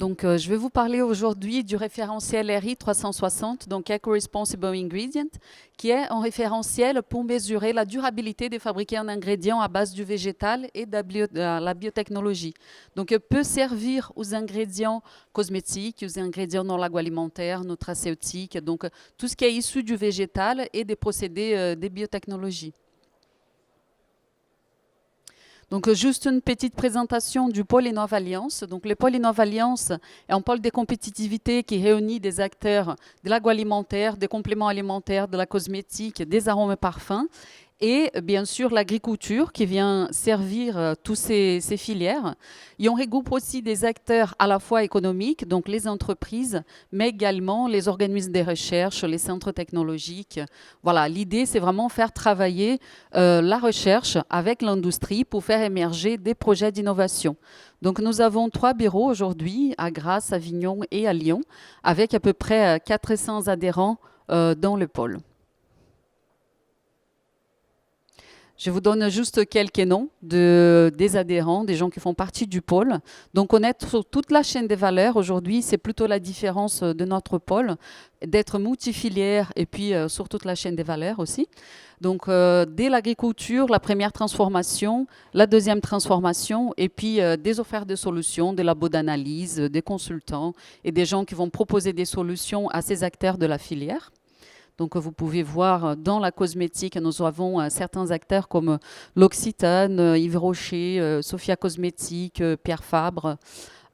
Donc, je vais vous parler aujourd'hui du référentiel RI 360, donc Eco-Responsible Ingredient, qui est un référentiel pour mesurer la durabilité de fabriquer un ingrédient à base du végétal et de la biotechnologie. Donc, il peut servir aux ingrédients cosmétiques, aux ingrédients non agroalimentaires, nutraceutiques, donc tout ce qui est issu du végétal et des procédés des biotechnologies. Donc, juste une petite présentation du pôle Innov Alliance. Donc, le pôle Innov Alliance est un pôle de compétitivité qui réunit des acteurs de l'agroalimentaire, des compléments alimentaires, de la cosmétique, des arômes et parfums, et bien sûr l'agriculture qui vient servir toutes ces filières. Et on regroupe aussi des acteurs à la fois économiques, donc les entreprises, mais également les organismes de recherche, les centres technologiques. Voilà, l'idée c'est vraiment faire travailler la recherche avec l'industrie pour faire émerger des projets d'innovation. Donc nous avons 3 bureaux aujourd'hui, à Grasse, Avignon et à Lyon, avec à peu près 400 adhérents dans le pôle. Je vous donne juste quelques noms des adhérents, des gens qui font partie du pôle. Donc, on est sur toute la chaîne des valeurs. Aujourd'hui, c'est plutôt la différence de notre pôle, d'être multifilière et puis sur toute la chaîne des valeurs aussi. Donc, dès l'agriculture, la première transformation, la deuxième transformation, et puis des offertes de solutions, des labos d'analyse, des consultants et des gens qui vont proposer des solutions à ces acteurs de la filière. Donc, vous pouvez voir dans la cosmétique, nous avons certains acteurs comme L'Occitane, Yves Rocher, Sophia Cosmétique, Pierre Fabre,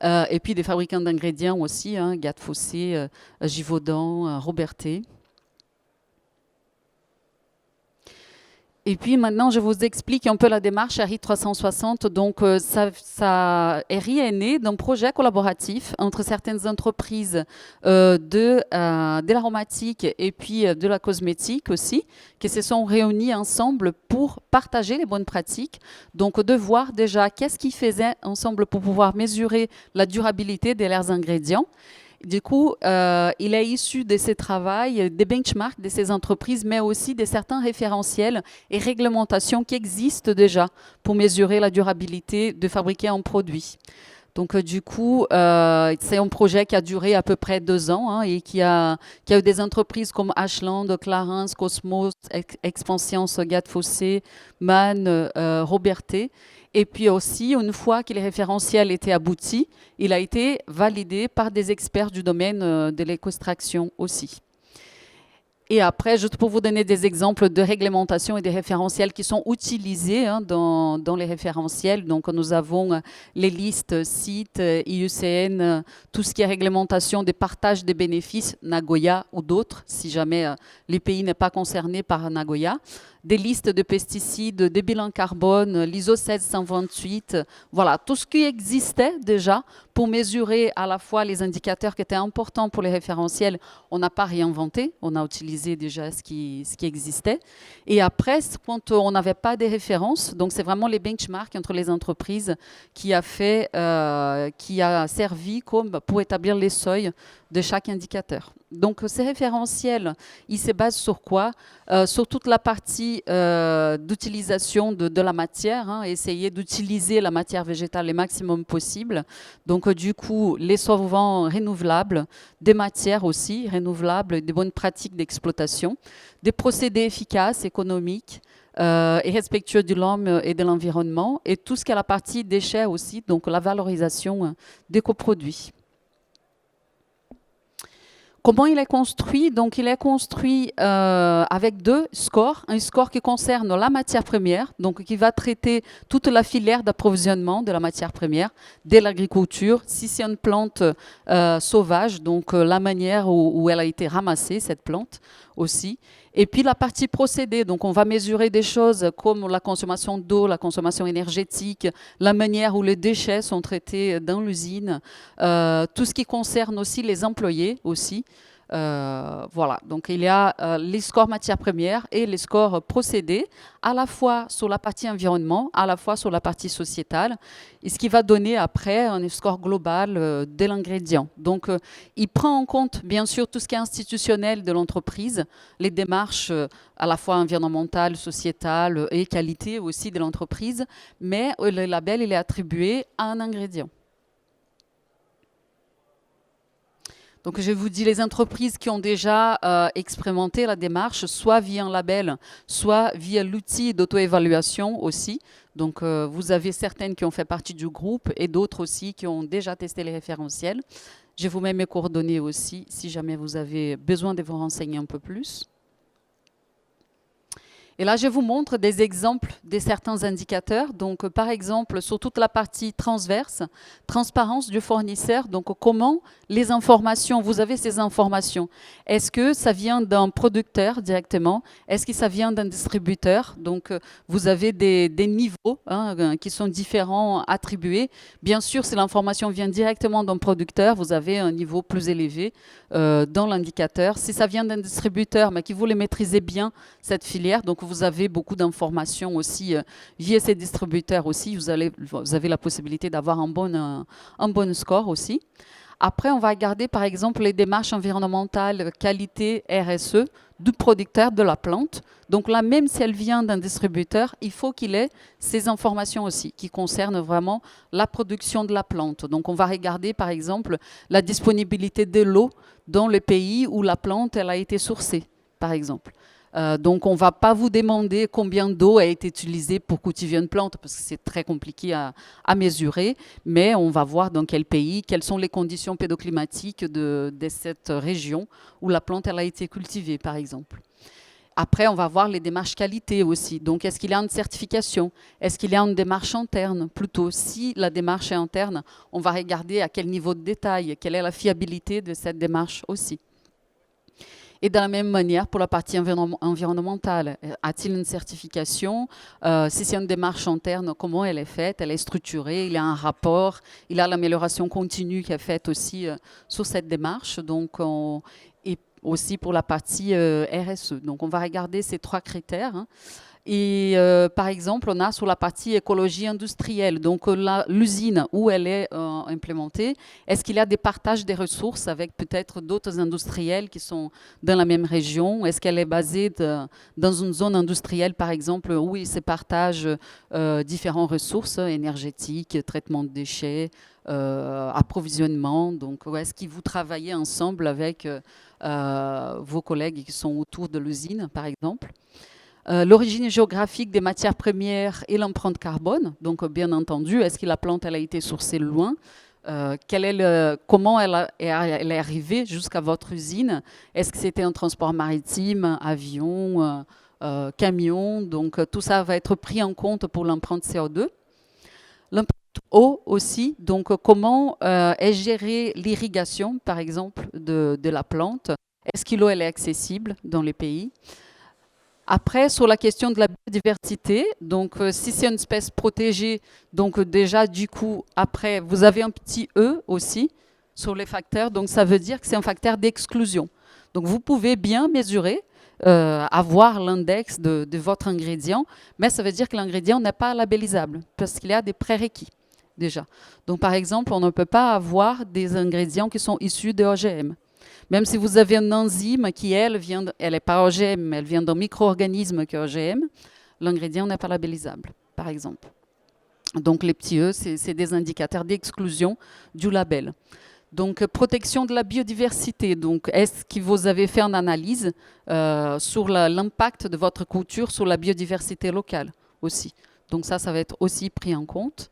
et puis des fabricants d'ingrédients aussi, Gade Fossé, Givaudan, Robertet. Et puis maintenant, je vous explique un peu la démarche RI 360. Donc, RI est né d'un projet collaboratif entre certaines entreprises de l'aromatique et puis de la cosmétique aussi, qui se sont réunies ensemble pour partager les bonnes pratiques. Donc, de voir déjà qu'est-ce qu'ils faisaient ensemble pour pouvoir mesurer la durabilité de leurs ingrédients. Du coup, il est issu de ces travaux, des benchmarks de ces entreprises, mais aussi de certains référentiels et réglementations qui existent déjà pour mesurer la durabilité de fabriquer un produit. Donc, du coup, c'est un projet qui a duré à peu près 2 ans et qui a eu des entreprises comme Ashland, Clarins, Cosmos, Expansions, Gade Fossé, Mann, Robertet. Et puis aussi, une fois que les référentiels étaient aboutis, il a été validé par des experts du domaine de l'éco-extraction aussi. Et après, juste pour vous donner des exemples de réglementations et des référentiels qui sont utilisés dans les référentiels. Donc, nous avons les listes, sites, IUCN, tout ce qui est réglementation des partages des bénéfices, Nagoya ou d'autres, si jamais les pays n'est pas concerné par Nagoya. Des listes de pesticides, des bilans carbone, l'ISO 17128, voilà, tout ce qui existait déjà pour mesurer à la fois les indicateurs qui étaient importants pour les référentiels. On n'a pas réinventé, on a utilisé déjà ce qui existait. Et après, quand on n'avait pas des références, donc c'est vraiment les benchmarks entre les entreprises qui a servi comme pour établir les seuils de chaque indicateur. Donc, ces référentiels, ils se basent sur quoi? Sur toute la partie d'utilisation de la matière, essayer d'utiliser la matière végétale le maximum possible. Donc, du coup, les solvants renouvelables, des matières aussi renouvelables, des bonnes pratiques d'exploitation, des procédés efficaces, économiques, et respectueux de l'homme et de l'environnement, et tout ce qui est la partie déchets aussi, donc la valorisation des coproduits. Comment il est construit? Donc, il est construit avec 2 scores. Un score qui concerne la matière première, donc qui va traiter toute la filière d'approvisionnement de la matière première, dès l'agriculture. Si c'est une plante sauvage, donc la manière où elle a été ramassée, cette plante aussi. Et puis la partie procédé, donc on va mesurer des choses comme la consommation d'eau, la consommation énergétique, la manière où les déchets sont traités dans l'usine, tout ce qui concerne aussi les employés aussi. Voilà, donc il y a les scores matières premières et les scores procédés, à la fois sur la partie environnement, à la fois sur la partie sociétale, et ce qui va donner après un score global de l'ingrédient. Donc, il prend en compte, bien sûr, tout ce qui est institutionnel de l'entreprise, les démarches à la fois environnementales, sociétales et qualité aussi de l'entreprise, mais le label, il est attribué à un ingrédient. Donc, je vous dis, les entreprises qui ont déjà expérimenté la démarche, soit via un label, soit via l'outil d'auto-évaluation aussi. Donc, vous avez certaines qui ont fait partie du groupe et d'autres aussi qui ont déjà testé les référentiels. Je vous mets mes coordonnées aussi, si jamais vous avez besoin de vous renseigner un peu plus. Et là, je vous montre des exemples de certains indicateurs. Donc, par exemple, sur toute la partie transverse, transparence du fournisseur. Donc, comment les informations, vous avez ces informations. Est-ce que ça vient d'un producteur directement? Est-ce que ça vient d'un distributeur? Donc, vous avez des niveaux qui sont différents attribués. Bien sûr, si l'information vient directement d'un producteur, vous avez un niveau plus élevé dans l'indicateur. Si ça vient d'un distributeur, mais que vous les maîtrisez bien, cette filière, donc vous avez beaucoup d'informations aussi via ces distributeurs aussi. Vous avez la possibilité d'avoir un bon score aussi. Après, on va regarder par exemple les démarches environnementales, qualité, RSE du producteur de la plante. Donc là, même si elle vient d'un distributeur, il faut qu'il ait ces informations aussi qui concernent vraiment la production de la plante. Donc on va regarder par exemple la disponibilité de l'eau dans le pays où la plante elle a été sourcée, par exemple. Donc, on ne va pas vous demander combien d'eau a été utilisée pour cultiver une plante, parce que c'est très compliqué à mesurer, mais on va voir dans quel pays, quelles sont les conditions pédoclimatiques de cette région où la plante elle a été cultivée, par exemple. Après, on va voir les démarches qualité aussi. Donc, est-ce qu'il y a une certification? Est-ce qu'il y a une démarche interne? Plutôt, si la démarche est interne, on va regarder à quel niveau de détail, quelle est la fiabilité de cette démarche aussi. Et de la même manière, pour la partie environnementale, a-t-il une certification? Si c'est une démarche interne, comment elle est faite? Elle est structurée, il y a un rapport, il y a l'amélioration continue qui est faite aussi sur cette démarche. Donc, et aussi pour la partie RSE. Donc, on va regarder ces 3 critères. Hein. Et par exemple, on a sur la partie écologie industrielle, donc l'usine où elle est implémentée, est-ce qu'il y a des partages des ressources avec peut-être d'autres industriels qui sont dans la même région? Est-ce qu'elle est basée dans une zone industrielle, par exemple, où ils se partagent différentes ressources énergétiques, traitement de déchets, approvisionnement? Donc, est-ce que vous travaillez ensemble avec vos collègues qui sont autour de l'usine, par exemple? L'origine géographique des matières premières et l'empreinte carbone. Donc, bien entendu, est-ce que la plante elle a été sourcée loin? Comment elle est arrivée jusqu'à votre usine? Est-ce que c'était un transport maritime, avion, camion? Donc, tout ça va être pris en compte pour l'empreinte CO2. L'empreinte eau aussi. Donc, comment est gérée l'irrigation, par exemple, de la plante? Est-ce que l'eau elle est accessible dans les pays? Après, sur la question de la biodiversité, donc si c'est une espèce protégée, donc déjà du coup, après, vous avez un petit E aussi sur les facteurs, donc ça veut dire que c'est un facteur d'exclusion. Donc vous pouvez bien mesurer, avoir l'index de votre ingrédient, mais ça veut dire que l'ingrédient n'est pas labellisable, parce qu'il y a des prérequis déjà. Donc par exemple, on ne peut pas avoir des ingrédients qui sont issus de OGM. Même si vous avez une enzyme qui, elle n'est pas OGM, mais elle vient d'un micro-organisme qui est OGM, l'ingrédient n'est pas labellisable, par exemple. Donc, les petits E, c'est des indicateurs d'exclusion du label. Donc, protection de la biodiversité. Donc, est-ce que vous avez fait une analyse sur l'impact de votre culture sur la biodiversité locale aussi? Donc, ça va être aussi pris en compte.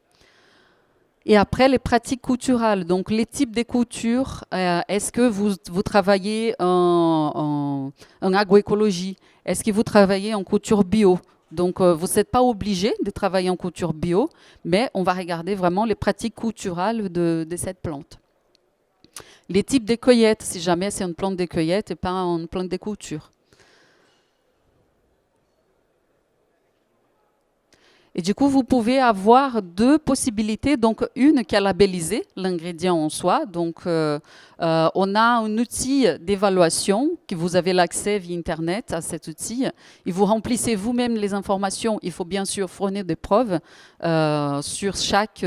Et après, les pratiques culturales, donc les types de cultures, est-ce que vous travaillez en agroécologie? Est-ce que vous travaillez en culture bio? Donc, vous n'êtes pas obligé de travailler en culture bio, mais on va regarder vraiment les pratiques culturales de cette plante. Les types de cueillettes, si jamais c'est une plante de cueillette et pas une plante de culture. Et du coup, vous pouvez avoir 2 possibilités. Donc, une qui a labellisé l'ingrédient en soi. Donc, on a un outil d'évaluation que vous avez l'accès via Internet à cet outil. Et vous remplissez vous-même les informations. Il faut bien sûr fournir des preuves sur chaque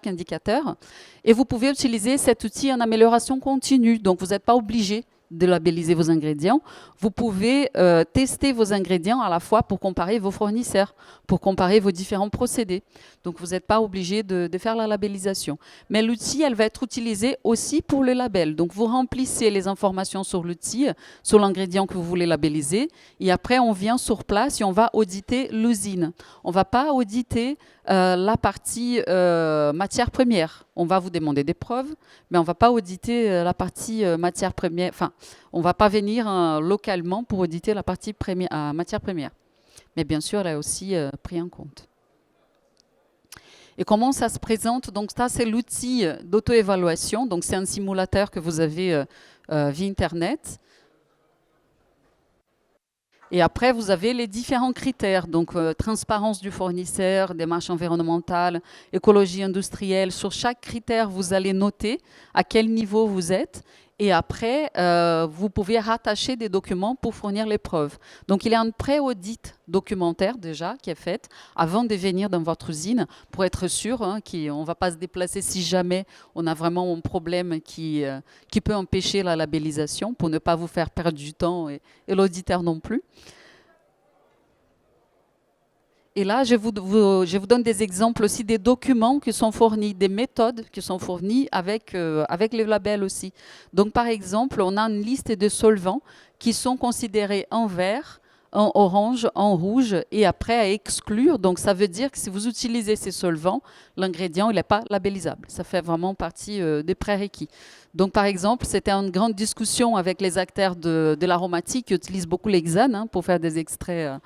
indicateur. Et vous pouvez utiliser cet outil en amélioration continue. Donc, vous n'êtes pas obligé de labelliser vos ingrédients, vous pouvez tester vos ingrédients à la fois pour comparer vos fournisseurs, pour comparer vos différents procédés. Donc, vous n'êtes pas obligé de faire la labellisation. Mais l'outil, elle va être utilisée aussi pour le label. Donc, vous remplissez les informations sur l'outil, sur l'ingrédient que vous voulez labelliser. Et après, on vient sur place et on va auditer l'usine. On ne va pas auditer la partie matière première. On va vous demander des preuves, mais on ne va pas auditer la partie matière première. Enfin, on ne va pas venir localement pour auditer la partie matière première. Mais bien sûr, elle est aussi pris en compte. Et comment ça se présente? Donc ça, c'est l'outil d'auto-évaluation. Donc c'est un simulateur que vous avez via Internet. Et après, vous avez les différents critères, donc transparence du fournisseur, démarche environnementale, écologie industrielle. Sur chaque critère, vous allez noter à quel niveau vous êtes. Et après, vous pouvez rattacher des documents pour fournir les preuves. Donc, il y a un pré-audit documentaire déjà qui est fait avant de venir dans votre usine pour être sûr qu'on ne va pas se déplacer si jamais on a vraiment un problème qui peut empêcher la labellisation pour ne pas vous faire perdre du temps et l'auditeur non plus. Et là, je vous donne des exemples aussi des documents qui sont fournis, des méthodes qui sont fournies avec les labels aussi. Donc, par exemple, on a une liste de solvants qui sont considérés en vert, en orange, en rouge et après à exclure. Donc, ça veut dire que si vous utilisez ces solvants, l'ingrédient, il n'est pas labellisable. Ça fait vraiment partie des prérequis. Donc, par exemple, c'était une grande discussion avec les acteurs de l'aromatique qui utilisent beaucoup l'hexane pour faire des extraits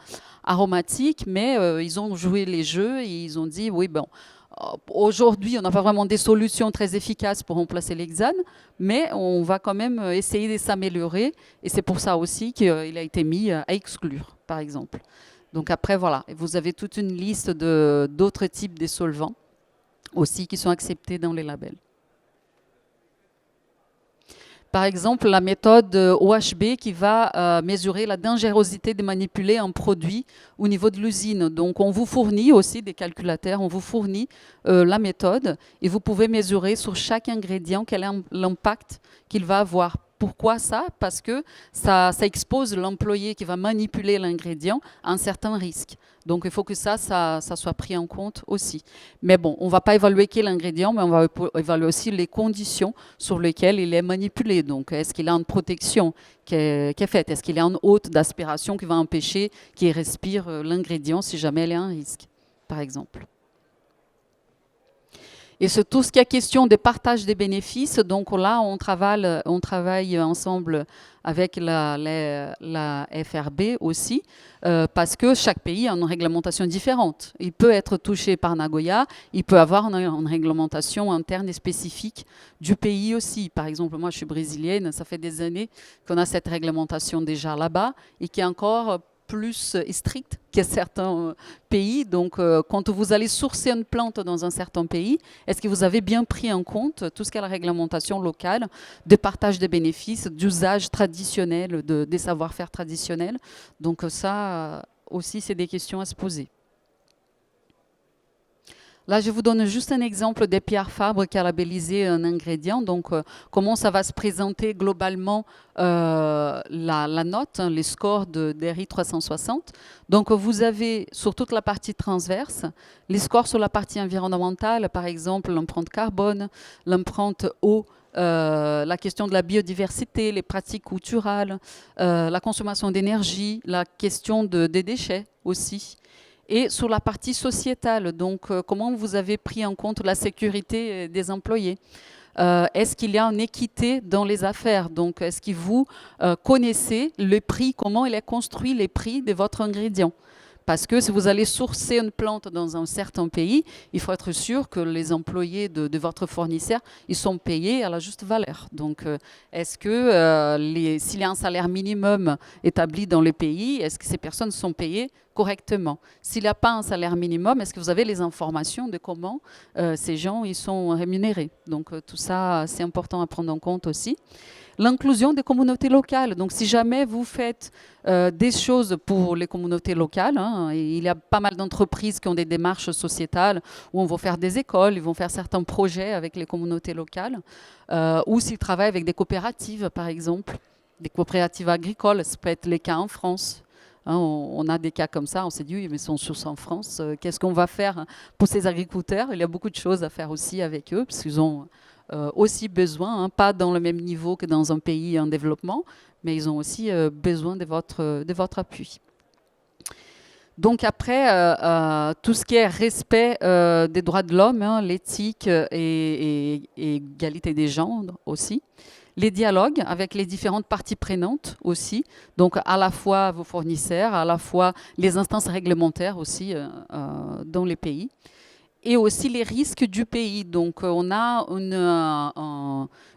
aromatiques, mais ils ont joué les jeux et ils ont dit, oui, bon, aujourd'hui, on n'a pas vraiment des solutions très efficaces pour remplacer l'hexane, mais on va quand même essayer de s'améliorer et c'est pour ça aussi qu'il a été mis à exclure, par exemple. Donc après, voilà, vous avez toute une liste d'autres types de solvants aussi qui sont acceptés dans les labels. Par exemple, la méthode OHB qui va mesurer la dangerosité de manipuler un produit au niveau de l'usine. Donc, on vous fournit aussi des calculateurs, on vous fournit la méthode et vous pouvez mesurer sur chaque ingrédient quel est l'impact qu'il va avoir. Pourquoi ça? Parce que ça expose l'employé qui va manipuler l'ingrédient à un certain risque. Donc, il faut que ça soit pris en compte aussi. Mais bon, on ne va pas évaluer quel ingrédient, mais on va évaluer aussi les conditions sur lesquelles il est manipulé. Donc, est-ce qu'il a une protection qui est faite? Est-ce qu'il y a une hôte d'aspiration qui va empêcher qu'il respire l'ingrédient si jamais il y a un risque, par exemple? Et c'est tout ce qui est question de partage des bénéfices. Donc là, on travaille ensemble avec la FRB aussi, parce que chaque pays a une réglementation différente. Il peut être touché par Nagoya, il peut avoir une réglementation interne et spécifique du pays aussi. Par exemple, moi, je suis brésilienne, ça fait des années qu'on a cette réglementation déjà là-bas et qui est encore plus strict que certains pays. Donc, quand vous allez sourcer une plante dans un certain pays, est-ce que vous avez bien pris en compte tout ce qu'est la réglementation locale de partage des bénéfices, d'usage traditionnel, des savoir-faire traditionnels? Donc, ça aussi, c'est des questions à se poser. Là, je vous donne juste un exemple des Pierre Fabre qui a labellisé un ingrédient. Donc, comment ça va se présenter globalement la note, les scores d'ERI 360. Donc, vous avez sur toute la partie transverse, les scores sur la partie environnementale, par exemple l'empreinte carbone, l'empreinte eau, la question de la biodiversité, les pratiques culturales, la consommation d'énergie, la question des déchets aussi. Et sur la partie sociétale, donc comment vous avez pris en compte la sécurité des employés? Est-ce qu'il y a une équité dans les affaires? Donc, est-ce que vous connaissez le prix, comment il est construit les prix de votre ingrédient? Parce que si vous allez sourcer une plante dans un certain pays, il faut être sûr que les employés de votre fournisseur, ils sont payés à la juste valeur. Donc, est-ce que s'il y a un salaire minimum établi dans le pays, est-ce que ces personnes sont payées correctement? S'il n'y a pas un salaire minimum, est-ce que vous avez les informations de comment ces gens ils sont rémunérés? Donc, tout ça, c'est important à prendre en compte aussi. L'inclusion des communautés locales. Donc, si jamais vous faites des choses pour les communautés locales, il y a pas mal d'entreprises qui ont des démarches sociétales où on va faire des écoles, ils vont faire certains projets avec les communautés locales, ou s'ils travaillent avec des coopératives, par exemple. des coopératives agricoles, ça peut être les cas en France. Hein, on a des cas comme ça, on s'est dit, oui, mais ils sont tous en France, qu'est-ce qu'on va faire pour ces agriculteurs? Il y a beaucoup de choses à faire aussi avec eux, parce qu'ils ont aussi besoin, hein, pas dans le même niveau que dans un pays en développement, mais ils ont aussi besoin de votre appui. Donc après, tout ce qui est respect des droits de l'homme, hein, l'éthique et égalité des genres aussi. Les dialogues avec les différentes parties prenantes aussi, donc à la fois vos fournisseurs, à la fois les instances réglementaires aussi dans les pays, et aussi les risques du pays. Donc on a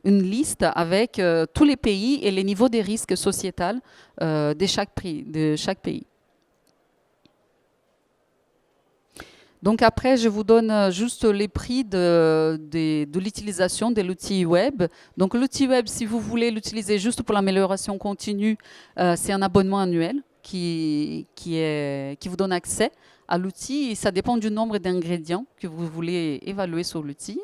une liste avec tous les pays et les niveaux des risques sociétals de chaque pays. Donc après, je vous donne juste les prix de l'utilisation de l'outil web. Donc l'outil web, si vous voulez l'utiliser juste pour l'amélioration continue, c'est un abonnement annuel qui vous donne accès à l'outil. Et ça dépend du nombre d'ingrédients que vous voulez évaluer sur l'outil.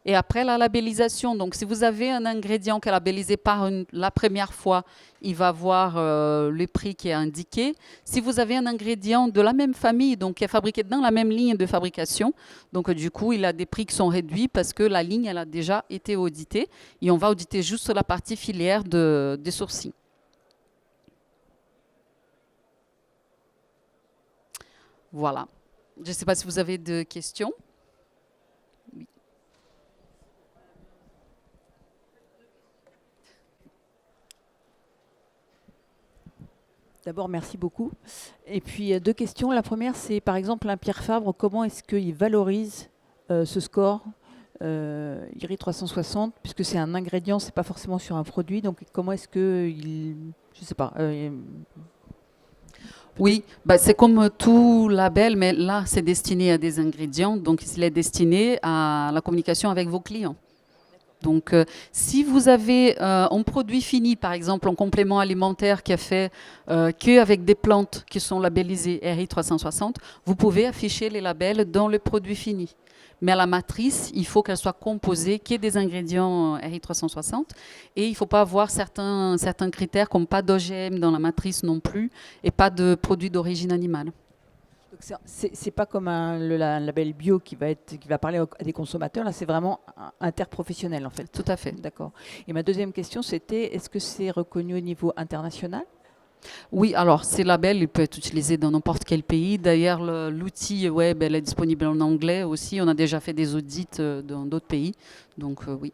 Et après, la labellisation. Donc, si vous avez un ingrédient qui est labellisé par la première fois, il va avoir le prix qui est indiqué. Si vous avez un ingrédient de la même famille, donc qui est fabriqué dans la même ligne de fabrication, donc du coup, il a des prix qui sont réduits parce que la ligne, elle a déjà été auditée. Et on va auditer juste la partie filière des sourcils. Voilà. Je ne sais pas si vous avez des questions. D'abord, merci beaucoup. Et puis, deux questions. La première, c'est par exemple, un Pierre Fabre, comment est-ce qu'il valorise ce score IRI 360, puisque c'est un ingrédient, c'est pas forcément sur un produit. Donc, comment est-ce qu'il... Je sais pas. Oui, bah, c'est comme tout label, mais là, c'est destiné à des ingrédients. Donc, il est destiné à la communication avec vos clients. Donc, si vous avez un produit fini, par exemple, un complément alimentaire qui est fait qu'avec des plantes qui sont labellisées RI 360, vous pouvez afficher les labels dans le produit fini. Mais à la matrice, il faut qu'elle soit composée que des ingrédients RI 360 et il ne faut pas avoir certains critères comme pas d'OGM dans la matrice non plus et pas de produits d'origine animale. C'est pas comme un label bio qui va parler à des consommateurs. Là, c'est vraiment interprofessionnel en fait. Tout à fait. D'accord. Et ma deuxième question, c'était est-ce que c'est reconnu au niveau international? Oui, alors ces labels, ils peuvent être utilisés dans n'importe quel pays. D'ailleurs, l'outil web, elle est disponible en anglais aussi. On a déjà fait des audits dans d'autres pays. Donc oui,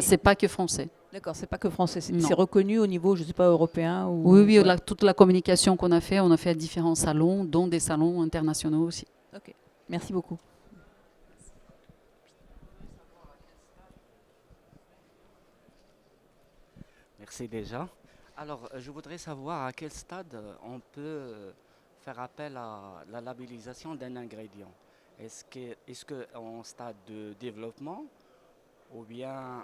c'est pas que français. D'accord, c'est pas que français, c'est reconnu au niveau, je ne sais pas, européen ou... Oui, ouais. Toute la communication qu'on a fait, on a fait à différents salons, dont des salons internationaux aussi. Ok, merci beaucoup. Merci déjà. Alors, je voudrais savoir à quel stade on peut faire appel à la labellisation d'un ingrédient. Est-ce que en stade de développement ou bien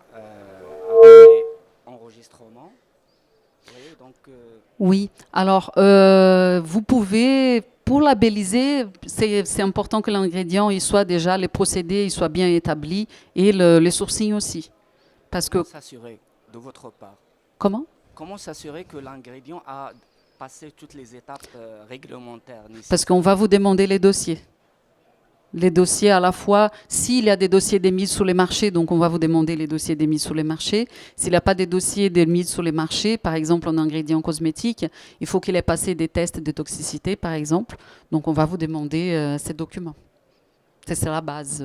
après enregistrement? Vous voyez, donc, Oui, alors vous pouvez, pour labelliser, c'est important que l'ingrédient il soit déjà, les procédés ils soient bien établis et les sourcils aussi. Parce que... Comment s'assurer de votre part? Comment? Comment s'assurer que l'ingrédient a passé toutes les étapes réglementaires nécessaires? Parce qu'on va vous demander les dossiers. Les dossiers à la fois, s'il y a des dossiers d'émis sur les marchés, donc on va vous demander les dossiers d'émis sur les marchés. S'il n'y a pas des dossiers d'émis sur les marchés, par exemple en ingrédients cosmétiques, il faut qu'il ait passé des tests de toxicité, par exemple. Donc on va vous demander ces documents. C'est la base.